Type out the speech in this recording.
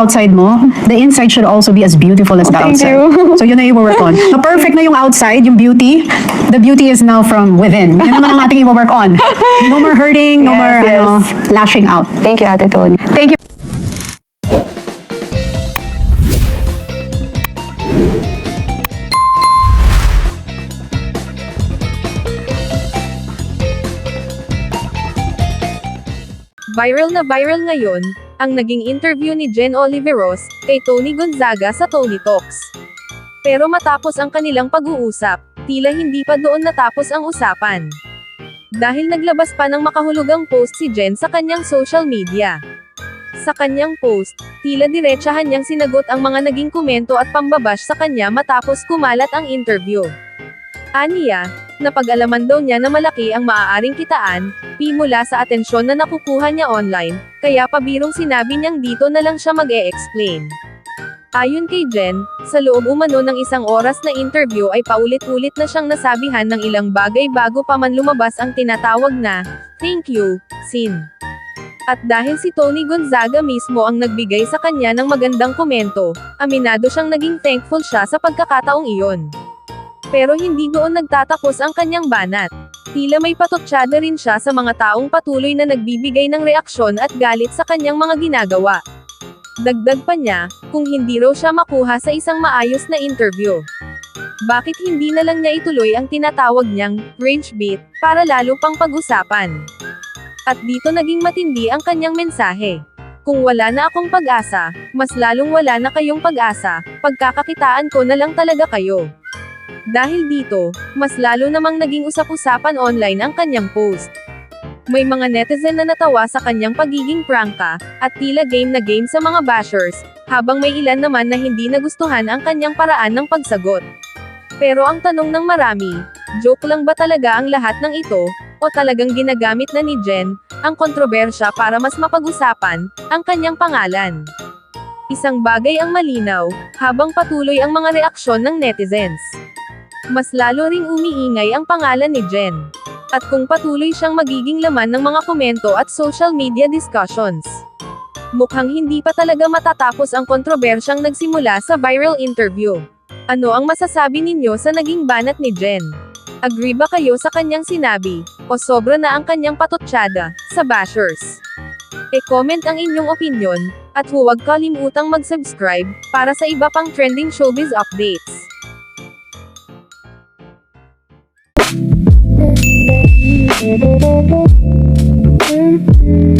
outside mo, the inside should also be as beautiful as the Thank outside. you. So yun na i-work on. Na perfect na yung outside, yung beauty. The beauty is now from within. Yun naman ang ating i-work on. No more hurting, no more Yes. lashing out. Thank you, Ate Tony. Thank you. Viral ngayon, ang naging interview ni Jen Oliveros kay Tony Gonzaga sa Tony Talks. Pero matapos ang kanilang pag-uusap, tila hindi pa doon natapos ang usapan. Dahil naglabas pa ng makahulugang post si Jen sa kanyang social media. Sa kanyang post, tila diretsahan niyang sinagot ang mga naging komento at pambabash sa kanya matapos kumalat ang interview. Aniya, napag-alaman daw niya na malaki ang maaaring kitaan, mula sa atensyon na nakukuha niya online, kaya pabirong sinabi niyang dito na lang siya mag-e-explain. Ayon kay Jen, sa loob umano ng isang oras na interview ay paulit-ulit na siyang nasabihan ng ilang bagay bago pa man lumabas ang tinatawag na, "Thank you, Sin." At dahil si Tony Gonzaga mismo ang nagbigay sa kanya ng magandang komento, aminado siyang naging thankful siya sa pagkakataong iyon. Pero hindi doon nagtatapos ang kanyang banat. Tila may patotsyada rin siya sa mga taong patuloy na nagbibigay ng reaksyon at galit sa kanyang mga ginagawa. Dagdag pa niya, kung hindi raw siya makuha sa isang maayos na interview, bakit hindi na lang niya ituloy ang tinatawag niyang rage bait para lalo pang pag-usapan. At dito naging matindi ang kanyang mensahe. Kung wala na akong pag-asa, mas lalong wala na kayong pag-asa, pagkakakitaan ko na lang talaga kayo. Dahil dito, mas lalo namang naging usap-usapan online ang kanyang post. May mga netizen na natawa sa kanyang pagiging prangka, at tila game na game sa mga bashers, habang may ilan naman na hindi nagustuhan ang kanyang paraan ng pagsagot. Pero ang tanong ng marami, joke lang ba talaga ang lahat ng ito, o talagang ginagamit na ni Jen ang kontrobersya para mas mapag-usapan ang kanyang pangalan? Isang bagay ang malinaw, habang patuloy ang mga reaksyon ng netizens, mas lalo ring umiingay ang pangalan ni Jen. At kung patuloy siyang magiging laman ng mga komento at social media discussions, mukhang hindi pa talaga matatapos ang kontrobersyang nagsimula sa viral interview. Ano ang masasabi ninyo sa naging banat ni Jen? Agree ba kayo sa kanyang sinabi, o sobra na ang kanyang patotsyada sa bashers? E-comment ang inyong opinion, at huwag kalimutang mag-subscribe para sa iba pang trending showbiz updates. Thank you.